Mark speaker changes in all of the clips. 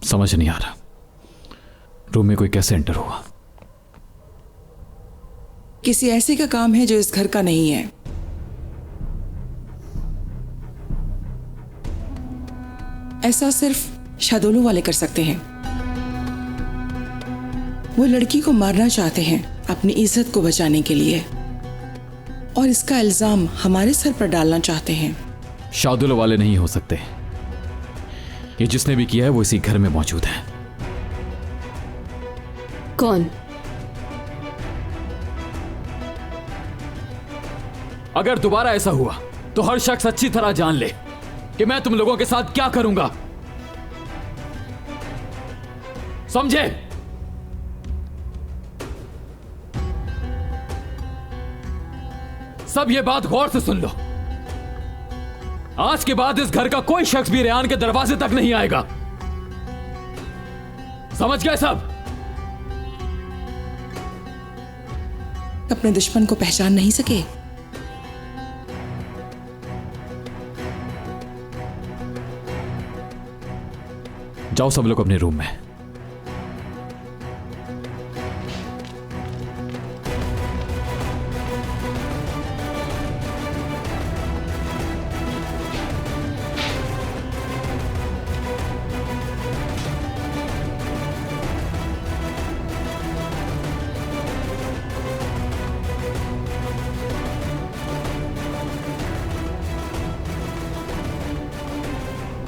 Speaker 1: समझ नहीं आ रहा रूम में कोई कैसे एंटर हुआ।
Speaker 2: किसी ऐसे का काम है जो इस घर का नहीं है। ऐसा सिर्फ शादोलू वाले कर सकते हैं। वो लड़की को मारना चाहते हैं अपनी इज्जत को बचाने के लिए, और इसका इल्जाम हमारे सर पर डालना चाहते हैं।
Speaker 1: शादुल वाले नहीं हो सकते। ये जिसने भी किया है वो इसी घर में मौजूद है।
Speaker 3: कौन?
Speaker 1: अगर दोबारा ऐसा हुआ तो हर शख्स अच्छी तरह जान ले कि मैं तुम लोगों के साथ क्या करूंगा, समझे? सब ये बात गौर से सुन लो। आज के बाद इस घर का कोई शख्स भी रेहान के दरवाजे तक नहीं आएगा। समझ गए सब?
Speaker 2: अपने दुश्मन को पहचान नहीं सके।
Speaker 1: जाओ सब लोग अपने रूम में।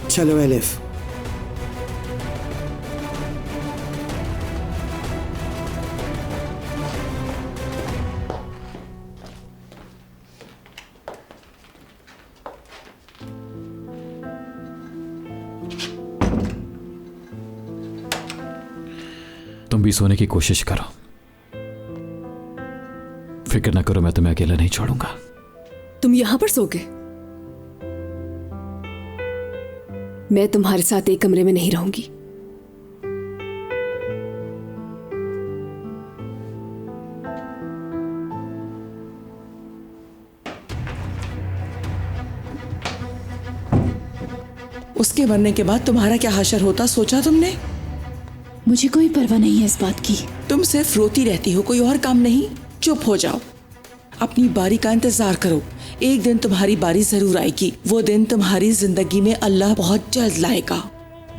Speaker 4: चलो एलिफ।
Speaker 1: तुम भी सोने की कोशिश करो। फिक्र ना करो, मैं तुम्हें अकेला नहीं छोड़ूंगा।
Speaker 3: तुम यहां पर सोगे? मैं तुम्हारे साथ एक कमरे में नहीं रहूंगी।
Speaker 2: उसके मरने के बाद तुम्हारा क्या हशर होता, सोचा तुमने?
Speaker 5: मुझे कोई परवाह नहीं है इस बात की।
Speaker 2: तुम सिर्फ रोती रहती हो, कोई और काम नहीं। चुप हो जाओ, अपनी बारी का इंतजार करो। एक दिन तुम्हारी बारी जरूर आएगी। वो दिन तुम्हारी जिंदगी में अल्लाह बहुत जल्द लाएगा।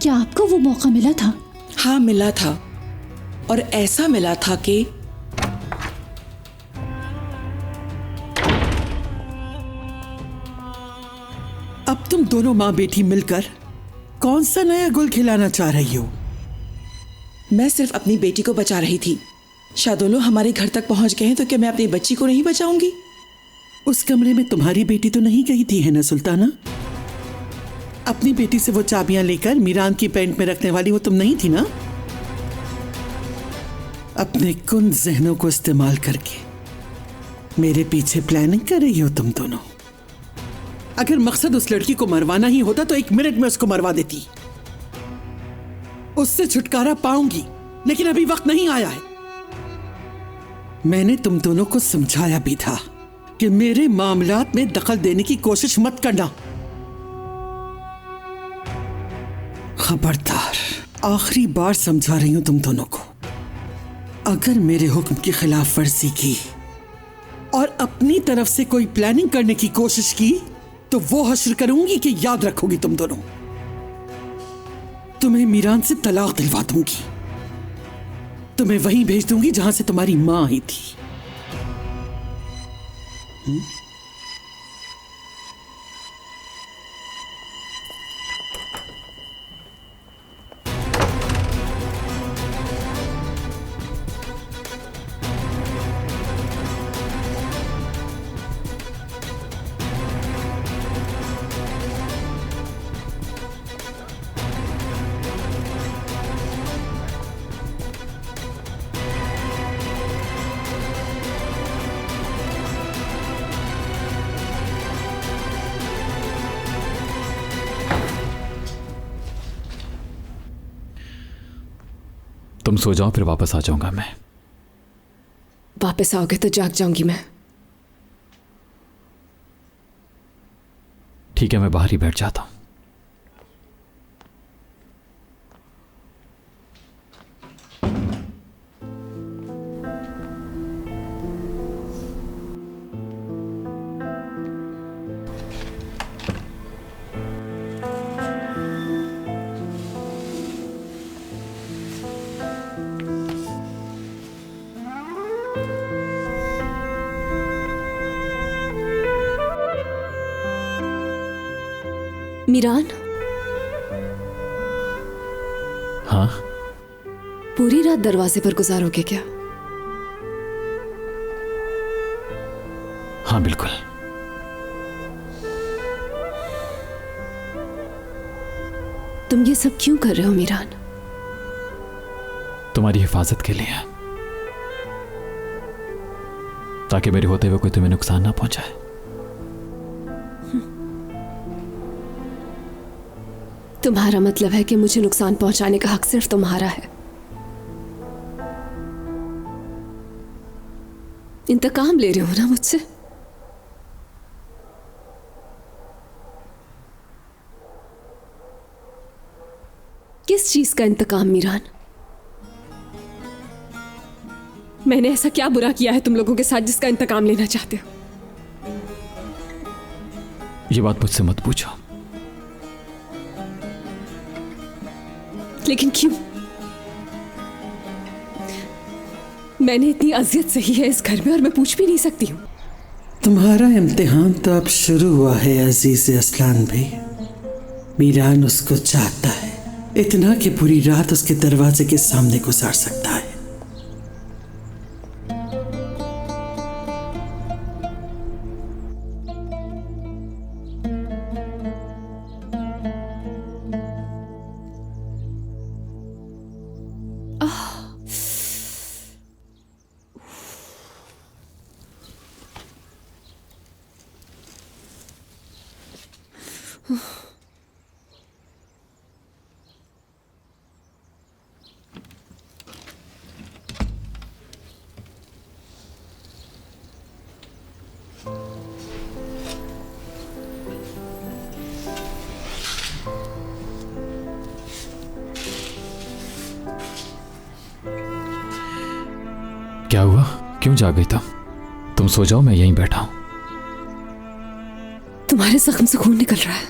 Speaker 5: क्या आपको वो मौका मिला था?
Speaker 2: हाँ मिला था, और ऐसा मिला था कि
Speaker 4: अब तुम दोनों माँ बेटी मिलकर कौन सा नया गुल खिलाना चाह रही हो?
Speaker 2: मैं सिर्फ अपनी बेटी को बचा रही थी। शादोलो हमारे घर तक पहुंच गए हैं तो क्या मैं अपनी बच्ची को नहीं बचाऊंगी?
Speaker 4: उस कमरे में तुम्हारी बेटी तो नहीं गई थी, है ना सुल्ताना? अपनी बेटी से वो चाबियां लेकर मीरान की पेंट में रखने वाली वो तुम नहीं थी ना? अपने कुन जहनों को इस्तेमाल करके मेरे पीछे प्लानिंग कर रही हो तुम दोनों। अगर मकसद उस लड़की को मरवाना ही होता तो 1 मिनट में उसको मरवा देती। उससे छुटकारा पाऊंगी, लेकिन अभी वक्त नहीं आया है। मैंने तुम दोनों को समझाया भी था कि मेरे मामलात में दखल देने की कोशिश मत करना। खबरदार, आखिरी बार समझा रही हूं तुम दोनों को। अगर मेरे हुक्म की खिलाफ वर्जी की और अपनी तरफ से कोई प्लानिंग करने की कोशिश की तो वो हश्र करूंगी कि याद रखोगी तुम दोनों। तुम्हें मीरान से तलाक दिलवा दूंगी। तुम्हें वहीं भेज दूंगी जहां से तुम्हारी मां आई थी।
Speaker 1: तुम सो जाओ, फिर वापस आ जाऊंगा मैं।
Speaker 3: वापस आओगे तो जाग जाऊंगी मैं।
Speaker 1: ठीक है, मैं बाहर ही बैठ जाता हूं।
Speaker 3: मीरान,
Speaker 1: हाँ?
Speaker 3: पूरी रात दरवाजे पर गुजारोगे क्या?
Speaker 1: हाँ बिल्कुल।
Speaker 3: तुम ये सब क्यों कर रहे हो मीरान?
Speaker 1: तुम्हारी हिफाजत के लिए, ताकि मेरे होते हुए कोई तुम्हें नुकसान ना पहुंचाए।
Speaker 3: तुम्हारा मतलब है कि मुझे नुकसान पहुंचाने का हक सिर्फ तुम्हारा है। इंतकाम ले रहे हो ना मुझसे? किस चीज का इंतकाम मीरान? मैंने ऐसा क्या बुरा किया है तुम लोगों के साथ जिसका इंतकाम लेना चाहते हो?
Speaker 1: ये बात मुझसे मत पूछो।
Speaker 3: लेकिन क्यों? मैंने इतनी अजियत सही है इस घर में और मैं पूछ भी नहीं सकती हूं।
Speaker 4: तुम्हारा इम्तिहान तो अब शुरू हुआ है अजीज असलान भी। मीरान उसको चाहता है, इतना कि पूरी रात उसके दरवाजे के सामने गुजार सकता है।
Speaker 1: क्या हुआ? क्यों जाग गई तुम सो जाओ, मैं यहीं बैठा हूं।
Speaker 3: तुम्हारे जख्म से खून निकल रहा है।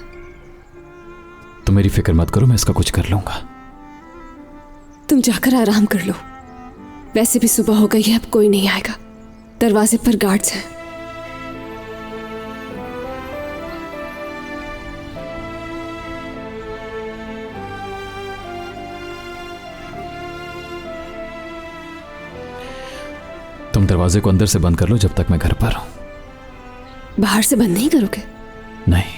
Speaker 1: तुम मेरी फिक्र मत करो, मैं इसका कुछ कर लूंगा।
Speaker 3: तुम जाकर आराम कर लो। वैसे भी सुबह हो गई है, अब कोई नहीं आएगा। दरवाजे पर गार्ड्स हैं।
Speaker 1: तुम दरवाजे को अंदर से बंद कर लो जब तक मैं घर पर हूं।
Speaker 3: बाहर से बंद नहीं करोगे?
Speaker 1: नहीं।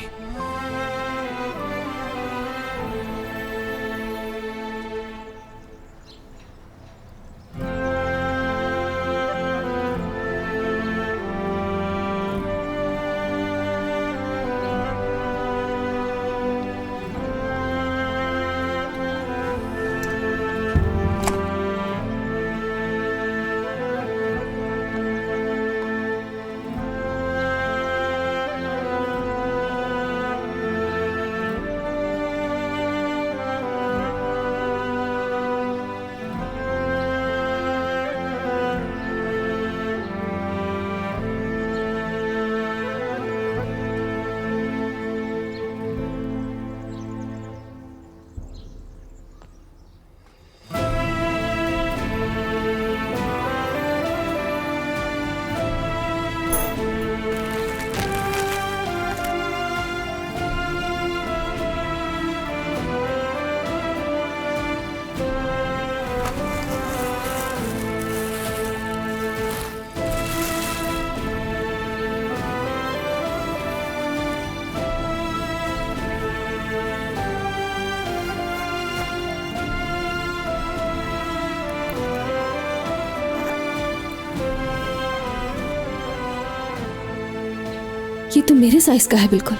Speaker 3: ये तो मेरे साइज का है बिल्कुल।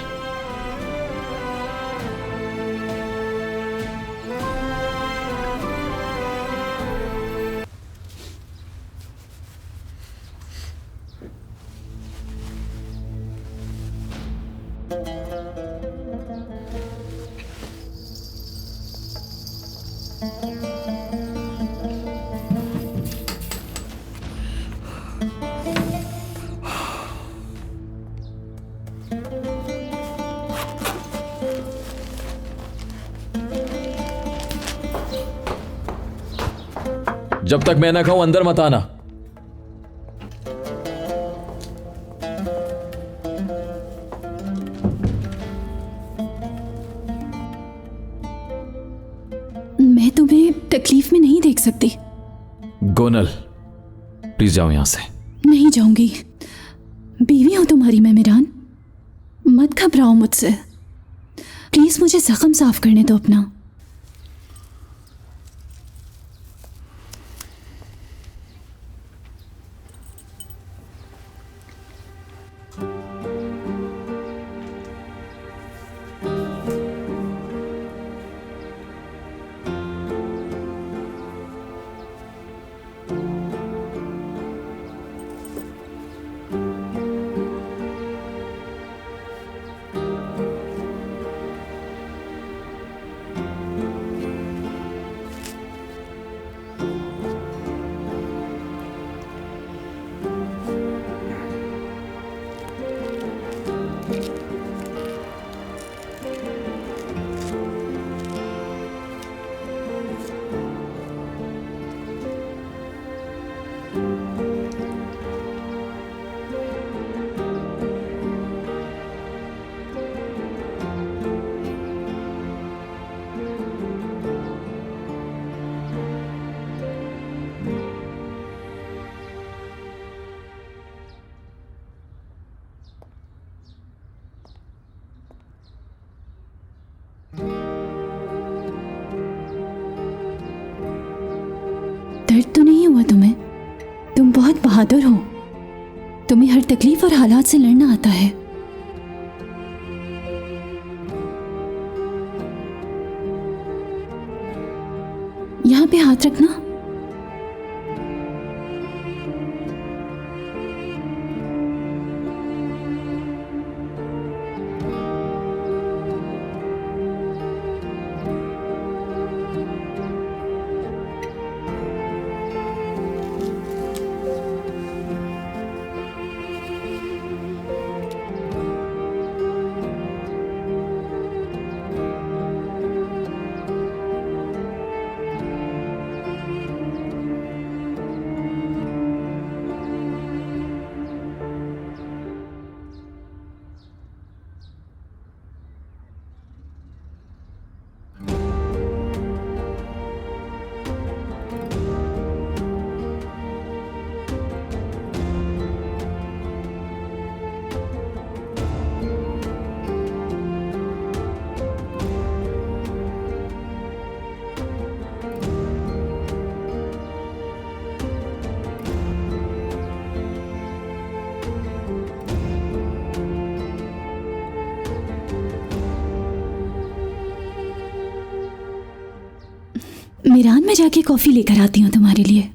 Speaker 1: जब तक मैं ना खाऊं अंदर मत आना।
Speaker 5: मैं तुम्हें तकलीफ में नहीं देख सकती।
Speaker 1: गोनल, प्लीज जाओ यहां से।
Speaker 5: नहीं जाऊंगी। बीवी हूं तुम्हारी मैं मीरान। मत घबराओ मुझसे। प्लीज मुझे जख्म साफ करने दो अपना। दर्द तो नहीं हुआ तुम्हें? तुम बहुत बहादुर हो। तुम्हें हर तकलीफ और हालात से लड़ना आता है। यहाँ पे हाथ रखना। मीरान, मैं जाके कॉफी लेकर आती हूँ तुम्हारे लिए।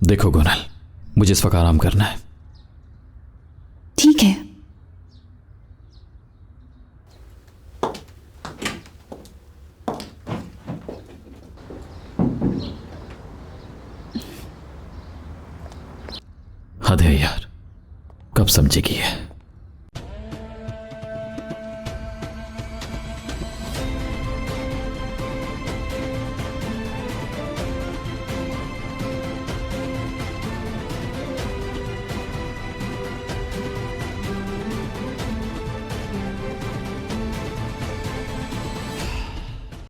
Speaker 1: देखो गोनल, मुझे इस वक्त आराम करना है।
Speaker 5: ठीक है।
Speaker 1: हद है यार, कब समझेगी है?